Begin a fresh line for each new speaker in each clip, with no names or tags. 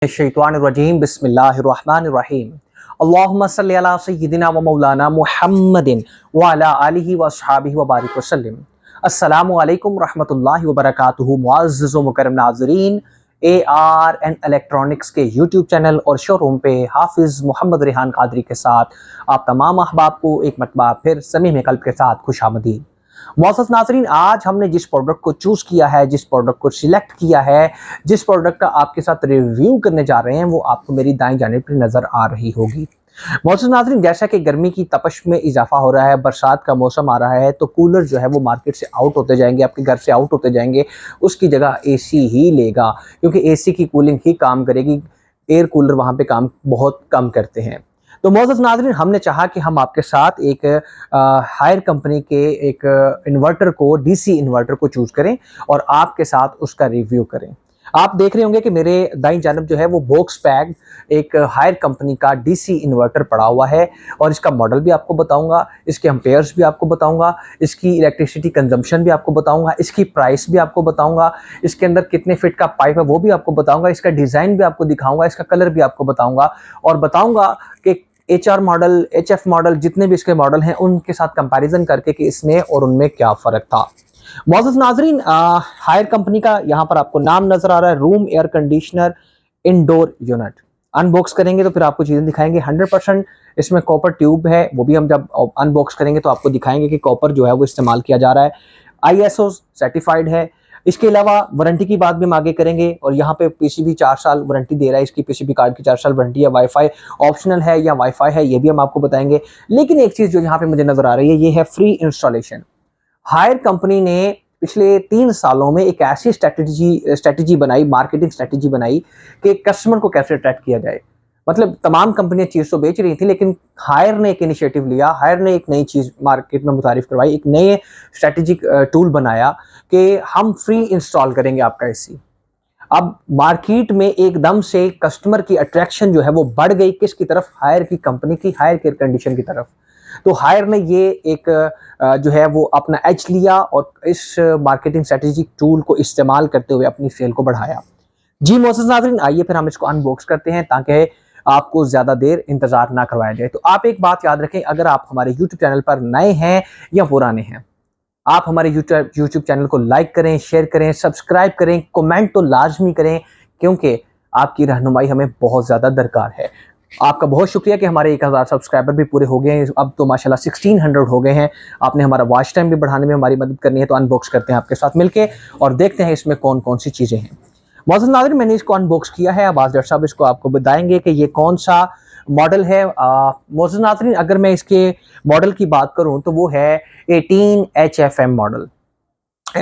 शैतानिर्रजीम बिस्मिल्लाहिर्रहमानिर्रहीम अल्लाहुम्मा सल्लि अला सय्यिदिना व मौलाना मुहम्मदिन व अला आलिहि व अस्हाबिहि व बारिक वसल्लम। अस्सलामु अलैकुम रहमतुल्लाहि व बरकातुहू। मुअज़्ज़िज़ व मुकर्रम नाज़रीन, ARN इलेक्ट्रॉनिक्स के यूट्यूब चैनल और शोरूम पे हाफिज़ मोहम्मद रेहान कादरी के साथ आप तमाम अहबाब को एक मरतबा फिर समीम कल्ब के साथ खुशामदीद। मोअज़्ज़ज़ नाज़रीन, आज हमने जिस प्रोडक्ट को चूज़ किया है, जिस प्रोडक्ट को सिलेक्ट किया है, जिस प्रोडक्ट का आपके साथ रिव्यू करने जा रहे हैं, वो आपको मेरी दाईं जानिब पर नज़र आ रही होगी। मोअज़्ज़ज़ नाज़रीन, जैसा कि गर्मी की तपश में इजाफा हो रहा है, बरसात का मौसम आ रहा है, तो कूलर जो है वो मार्केट से आउट होते जाएंगे, आपके घर से आउट होते जाएंगे। उसकी जगह AC ही लेगा, क्योंकि AC की कूलिंग ही काम करेगी। एयर कूलर वहाँ पे काम बहुत कम करते हैं। तो मोअज़्ज़ज़ नाज़रीन, हमने चाहा कि हम आपके साथ एक हायर कंपनी के एक इन्वर्टर को, DC इन्वर्टर को चूज़ करें और आपके साथ उसका रिव्यू करें। आप देख रहे होंगे कि मेरे दाईं जानब जो है वो बॉक्स पैक एक हायर कंपनी का DC इन्वर्टर पड़ा हुआ है, और इसका मॉडल भी आपको बताऊंगा, इसके एम्पेयर्स भी आपको बताऊंगा, इसकी इलेक्ट्रिसिटी कंजम्पशन भी आपको बताऊंगा, इसकी प्राइस भी आपको बताऊंगा, इसके अंदर कितने फिट का पाइप है वो भी आपको बताऊंगा, इसका डिज़ाइन भी आपको दिखाऊंगा, इसका कलर भी आपको बताऊंगा, और बताऊंगा कि HR मॉडल, HF मॉडल, जितने भी इसके मॉडल हैं उनके साथ कंपैरिजन करके कि इसमें और उनमें क्या फ़र्क था। मोअज़्ज़ज़ नाज़रीन, हायर कंपनी का यहाँ पर आपको नाम नज़र आ रहा है, room air conditioner indoor unit. Unbox करेंगे तो फिर आपको चीज़ें दिखाएंगे। 100% इसमें कॉपर ट्यूब है, वो भी हम जब अनबॉक्स करेंगे तो आपको दिखाएंगे कि कॉपर जो है वो इस्तेमाल किया जा रहा है। ISO सर्टिफाइड है। इसके अलावा वारंटी की बात भी हम आगे करेंगे, और यहाँ पे PCB 4 साल वारंटी दे रहा है, इसकी PCB कार्ड की 4 साल वारंटी है। वाईफाई ऑप्शनल है या वाईफाई है, ये भी हम आपको बताएंगे। लेकिन एक चीज़ जो यहाँ पे मुझे नज़र आ रही है, ये है फ्री इंस्टॉलेशन। हायर कंपनी ने पिछले 3 सालों में एक ऐसी स्ट्रेटजी बनाई, मार्केटिंग स्ट्रेटजी बनाई कि कस्टमर को कैसे अट्रैक्ट किया जाए। मतलब तमाम कंपनियां चीज़ तो बेच रही थी, लेकिन हायर ने एक इनिशिएटिव लिया, हायर ने एक नई चीज़ मार्केट में मुतारिफ करवाई, एक नए स्ट्रेटेजिक टूल बनाया कि हम फ्री इंस्टॉल करेंगे आपका AC। अब मार्केट में एकदम से कस्टमर की अट्रैक्शन जो है वो बढ़ गई, किसकी तरफ? हायर की कंपनी की, हायर केयर कंडीशन की तरफ। तो हायर ने ये एक जो है वो अपना एज लिया और इस मार्केटिंग स्ट्रेटेजिक टूल को इस्तेमाल करते हुए अपनी सेल को बढ़ाया। जी मोअज़्ज़ज़ नाज़रीन, आइए फिर हम इसको अनबॉक्स करते हैं ताकि आपको ज़्यादा देर इंतज़ार ना करवाया जाए। तो आप एक बात याद रखें, अगर आप हमारे यूट्यूब चैनल पर नए हैं या पुराने हैं, आप हमारे यूट्यूब चैनल को लाइक करें, शेयर करें, सब्सक्राइब करें, कमेंट तो लाजमी करें, क्योंकि आपकी रहनुमाई हमें बहुत ज़्यादा दरकार है। आपका बहुत शुक्रिया कि हमारे 1000 सब्सक्राइबर भी पूरे हो गए हैं, अब तो माशाल्लाह 1600 हो गए हैं। आपने हमारा वॉच टाइम भी बढ़ाने में हमारी मदद करनी है, तो अनबॉक्स करते हैं आपके साथ मिलके और देखते हैं इसमें कौन कौन सी चीज़ें हैं। मोअज़्ज़ज़ नाज़रीन, मैंने इसको अनबॉक्स किया है। अब्बास जट साहब इसको आपको बताएंगे कि ये कौन सा मॉडल है। मोअज़्ज़ज़ नाज़रीन, अगर मैं इसके मॉडल की बात करूं तो वो है 18HFM model,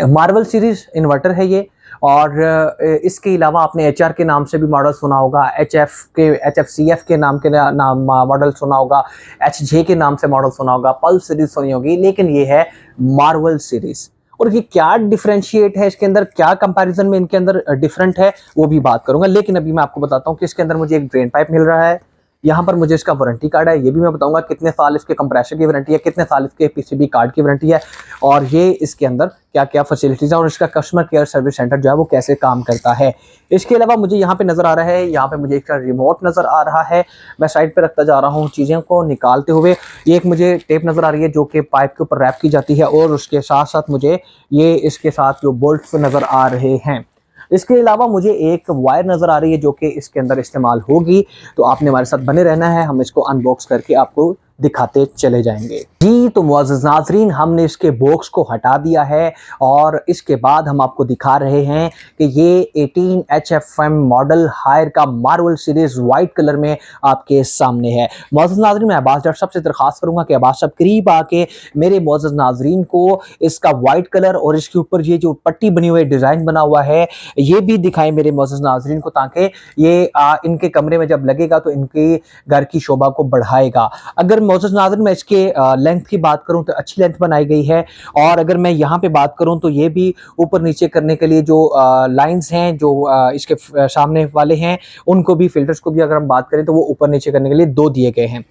Marvel series inverter है ये। और इसके अलावा आपने HR के नाम से भी मॉडल सुना होगा, HFCF के नाम के नाम मॉडल सुना होगा, HJ के नाम से मॉडल सुना होगा, पल्स सीरीज सुनी होगी, लेकिन ये है मार्वल सीरीज। और ये क्या डिफरेंशिएट है इसके अंदर, क्या कंपैरिजन में इनके अंदर डिफरेंट है, वो भी बात करूंगा। लेकिन अभी मैं आपको बताता हूँ कि इसके अंदर मुझे एक ड्रेन पाइप मिल रहा है, यहाँ पर मुझे इसका वारंटी कार्ड है, ये भी मैं बताऊंगा कितने साल इसके कंप्रेसर की वारंटी है, कितने साल इसके PCB कार्ड की वारंटी है, और ये इसके अंदर क्या क्या फैसिलिटीज है, और इसका कस्टमर केयर सर्विस सेंटर जो है वो कैसे काम करता है। इसके अलावा मुझे यहाँ पे नजर आ रहा है, यहाँ पे मुझे इसका रिमोट नजर आ रहा है। मैं साइड पे रखता जा रहा हूँ चीज़ों को निकालते हुए। ये एक मुझे टेप नजर आ रही है जो कि पाइप के ऊपर रैप की जाती है, और उसके साथ साथ मुझे ये इसके साथ जो बोल्ट नजर आ रहे हैं। इसके अलावा मुझे एक वायर नज़र आ रही है जो कि इसके अंदर इस्तेमाल होगी, तो आपने हमारे साथ बने रहना है, हम इसको अनबॉक्स करके आपको दिखाते चले जाएंगे। जी तो मुअज़्ज़ज़ नाज़रीन, हमने इसके बॉक्स को हटा दिया है और इसके बाद हम आपको दिखा रहे हैं कि ये 18HFM मॉडल हायर का मार्वल सीरीज वाइट कलर में आपके सामने है। मुअज़्ज़ज़ नाज़रीन, मैं अब्बास जट साहब से दरख्वास्त करूंगा कि अब्बास साहब करीब आके मेरे मुअज़्ज़ज़ नाज़रीन को इसका वाइट कलर और इसके ऊपर ये जो पट्टी बनी हुई डिज़ाइन बना हुआ है ये भी दिखाएं मेरे मुअज़्ज़ज़ नाज़रीन को, ताकि ये इनके कमरे में जब लगेगा तो इनके घर की शोभा को बढ़ाएगा। अगर मोअज़्ज़ज़ नाज़रीन मैं इसके लेंथ की बात करूँ तो अच्छी लेंथ बनाई गई है। और अगर मैं यहाँ पे बात करूँ तो ये भी ऊपर नीचे करने के लिए जो लाइन्स हैं जो इसके सामने वाले हैं, उनको भी फ़िल्टर्स को भी अगर हम बात करें तो वो ऊपर नीचे करने के लिए 2 दिए गए हैं।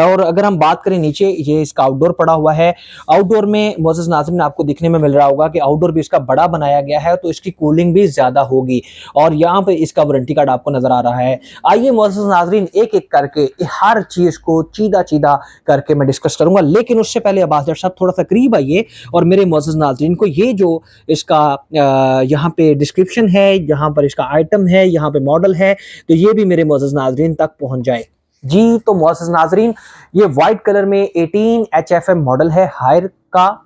और अगर हम बात करें नीचे, ये इसका आउटडोर पड़ा हुआ है। आउटडोर में मोअज़्ज़ज़ नाज़रीन आपको दिखने में मिल रहा होगा कि आउटडोर भी इसका बड़ा बनाया गया है, तो इसकी कूलिंग भी ज़्यादा होगी। और यहाँ पे इसका वारंटी कार्ड आपको नज़र आ रहा है। आइए मोअज़्ज़ज़ नाज़रीन एक-एक करके हर चीज़ को चीदा-चीदा करके मैं डिस्कस करूँगा, लेकिन उससे पहले अब्बास साहब थोड़ा-सा करीब आइए और मेरे मोअज़्ज़ज़ नाज़रीन को ये जो इसका यहाँ पे डिस्क्रिप्शन है, यहाँ पर इसका आइटम है, यहाँ पे मॉडल है, तो ये भी मेरे मोअज़्ज़ज़ नाज़रीन तक पहुँच जाए। जी, तो मोअज़्ज़ज़ नाज़रीन ये व्हाइट कलर में 18 HFM मॉडल है हायर का।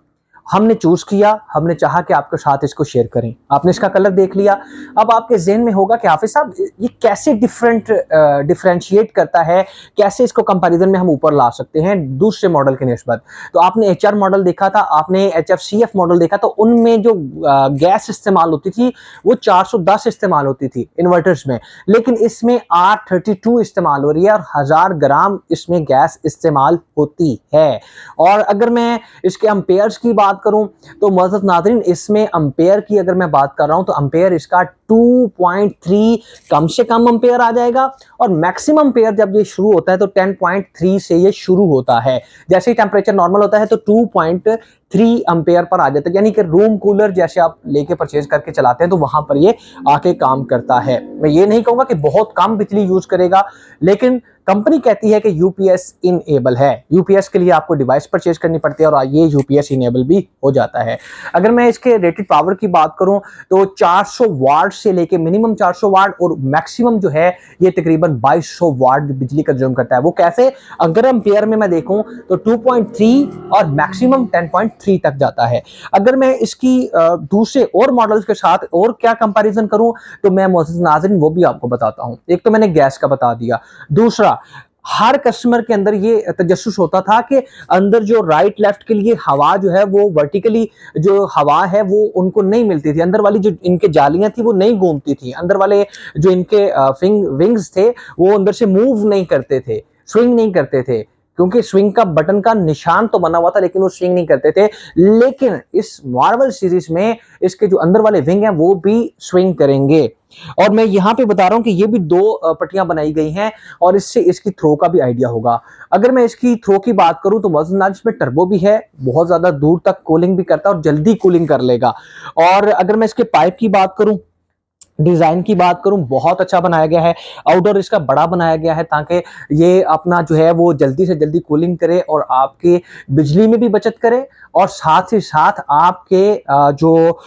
हमने चूज़ किया, हमने चाहा कि आपके साथ इसको शेयर करें। आपने इसका कलर देख लिया, अब आपके ज़हन में होगा कि हाफ़िज़ साहब ये कैसे डिफरेंशिएट करता है, कैसे इसको कंपैरिज़न में हम ऊपर ला सकते हैं दूसरे मॉडल के निस्बत। तो आपने HR मॉडल देखा था, आपने HFCF मॉडल देखा, तो उनमें जो गैस इस्तेमाल होती थी वो 410 इस्तेमाल होती थी इन्वर्टर्स में, लेकिन इसमें R32 इस्तेमाल हो रही है और 1000 ग्राम इसमें गैस इस्तेमाल होती है। और अगर मैं इसके एम्पेयर्स की बात करूं तो मोअज़्ज़ज़ नाज़रीन इसमें एम्पेयर की अगर मैं बात कर रहा हूं तो एम्पेयर इसका 2.3 कम से कम एम्पेयर आ जाएगा, और मैक्सिमम एम्पेयर जब ये शुरू होता है तो 10.3 से ये शुरू होता है। जैसे ही टेम्परेचर नॉर्मल होता है तो 2.3 एम्पेयर पर आ जाता है, यानी कि रूम कूलर जैसे आप लेके परचेज करके चलाते हैं तो वहां पर ये आके काम करता है। मैं ये नहीं कहूंगा कि बहुत कम बिजली यूज करेगा, लेकिन कंपनी कहती है कि यूपीएस इनेबल है। यूपीएस के लिए आपको डिवाइस परचेज करनी पड़ती है और ये यूपीएस इनेबल भी हो जाता है। अगर मैं इसके रेटेड पावर की बात करूं तो 400 वाट से लेके मिनिमम 400 वाट और मैक्सिमम जो है ये तकरीबन 2200 वाट बिजली कंज्यूम करता है। वो कैसे? अगर एम्पेयर में मैं देखूं तो 2.3 और मैक्सिमम 10.3 तक जाता है। अगर मैं इसकी दूसरे और मॉडल्स के साथ और क्या कंपैरिजन करूं तो मैं मोअज़्ज़ज़ नाज़रीन वो भी आपको बताता हूं। एक तो मैंने गैस का बता दिया, दूसरा हर कस्टमर के अंदर ये तजस्सुस होता था कि अंदर जो राइट लेफ्ट के लिए हवा जो है वो वर्टिकली जो हवा है वो उनको नहीं मिलती थी, अंदर वाली जो इनके जालियां थी वो नहीं घूमती थी, अंदर वाले जो इनके विंग्स थे वो अंदर से मूव नहीं करते थे, स्विंग नहीं करते थे, क्योंकि स्विंग का बटन का निशान तो बना हुआ था लेकिन वो स्विंग नहीं करते थे। लेकिन इस मार्वल सीरीज में इसके जो अंदर वाले विंग हैं वो भी स्विंग करेंगे। और मैं यहाँ पे बता रहा हूँ कि ये भी 2 पट्टियां बनाई गई हैं और इससे इसकी थ्रो का भी आइडिया होगा। अगर मैं इसकी थ्रो की बात करूं तो मोअज़्ज़ज़ इसमें टर्बो भी है, बहुत ज्यादा दूर तक कूलिंग भी करता है और जल्दी कूलिंग कर लेगा। और अगर मैं इसके पाइप की बात करूं, डिजाइन की बात करूं, बहुत अच्छा बनाया गया है। आउटडोर इसका बड़ा बनाया गया है ताकि ये अपना जो है वो जल्दी से जल्दी कूलिंग करे और आपके बिजली में भी बचत करे और साथ ही साथ आपके जो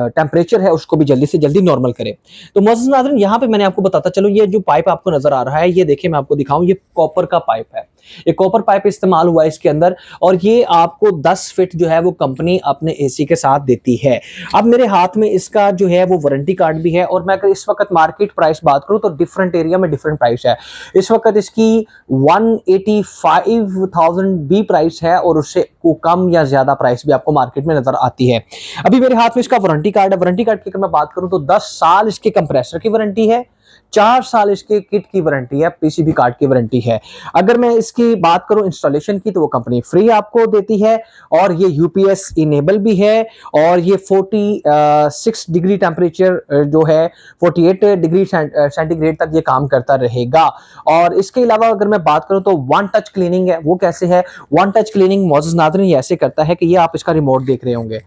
टेम्परेचर है उसको भी जल्दी से जल्दी नॉर्मल करे। तो मोअज़्ज़ज़ नाज़रीन यहाँ पे मैंने आपको बताता चलो, ये जो पाइप आपको नजर आ रहा है ये देखिए मैं आपको दिखाऊं, ये कॉपर का पाइप है, ये कॉपर पाइप इस्तेमाल हुआ है इसके अंदर और ये आपको 10 फीट जो है वो कंपनी अपने एसी के साथ देती है। अब मेरे हाथ में इसका जो है वो वारंटी कार्ड भी है और मैं अगर इस वक्त मार्केट प्राइस बात करूं तो डिफरेंट एरिया में डिफरेंट प्राइस है। इस वक्त इसकी 185,000 भी प्राइस है और उससे कम या ज्यादा प्राइस भी आपको मार्केट में नजर आती है। अभी मेरे हाथ में इसका वारंटी कार्ड है। वारंटी कार्ड की अगर मैं बात करूं तो 10 साल इसके कंप्रेसर की वारंटी है, 4 साल इसके किट की वारंटी है, पीसीबी कार्ड की वारंटी है। अगर मैं इसकी बात करूं इंस्टॉलेशन की तो वो कंपनी फ्री आपको देती है और ये यूपीएस इनेबल भी है और ये 46 डिग्री टेम्परेचर जो है 48 डिग्री सेंटीग्रेड तक ये काम करता रहेगा। और इसके अलावा अगर मैं बात करूं तो वन टच क्लीनिंग है। वो कैसे है? वन टच क्लीनिंग मोअज़्ज़ज़ नाज़रीन ये ऐसे करता है कि ये आप इसका रिमोट देख रहे होंगे,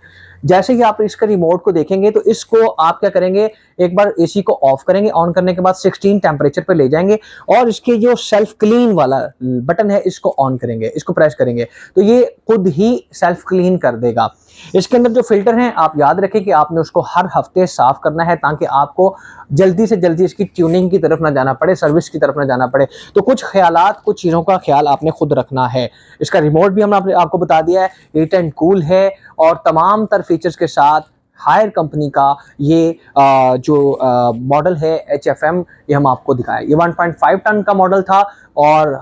जैसे ही आप इसका रिमोट को देखेंगे तो इसको आप क्या करेंगे, एक बार एसी को ऑफ करेंगे, ऑन करने के बाद 16 टेम्परेचर पे ले जाएंगे और इसके जो सेल्फ क्लीन वाला बटन है इसको ऑन करेंगे, इसको प्रेस करेंगे तो ये खुद ही सेल्फ क्लीन कर देगा। इसके अंदर जो फिल्टर हैं आप याद रखें कि आपने उसको हर हफ्ते साफ करना है ताकि आपको जल्दी से जल्दी इसकी ट्यूनिंग की तरफ ना जाना पड़े, सर्विस की तरफ ना जाना पड़े। तो कुछ ख्यालात, कुछ चीज़ों का ख्याल आपने खुद रखना है। इसका रिमोट भी हमने आपको बता दिया है, हीट एंड कूल है और तमाम तर फीचर्स के साथ हायर कंपनी का ये जो मॉडल है HFM, ये हम आपको दिखाया। ये 1.5 टन का मॉडल था और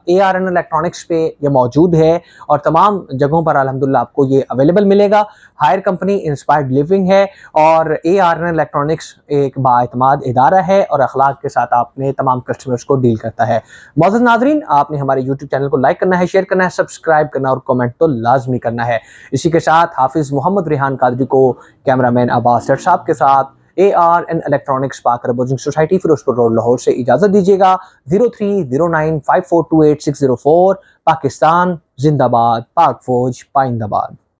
ARN इलेक्ट्रॉनिक्स पे ये मौजूद है और तमाम जगहों पर अल्हम्दुलिल्लाह आपको ये अवेलेबल मिलेगा। हायर कंपनी इंस्पायर्ड लिविंग है और ARN इलेक्ट्रॉनिक्स एक बाएतमाद इदारा है और अखलाक के साथ आपने तमाम कस्टमर्स को डील करता है। मौजूद नाजरीन, आपने हमारे यूट्यूब चैनल को लाइक करना है, शेयर करना है, सब्सक्राइब करना और कमेंट तो लाजमी करना है। इसी के साथ हाफिज़ मोहम्मद रेहान कादरी को कैमरामैन अब्बास सेठ साहब के साथ ARN electronics Pak housing society Ferozepur road Lahore से इजाजत दीजिएगा। 03095428 604। पाकिस्तान जिंदाबाद, पाक फौज पाइंदाबाद।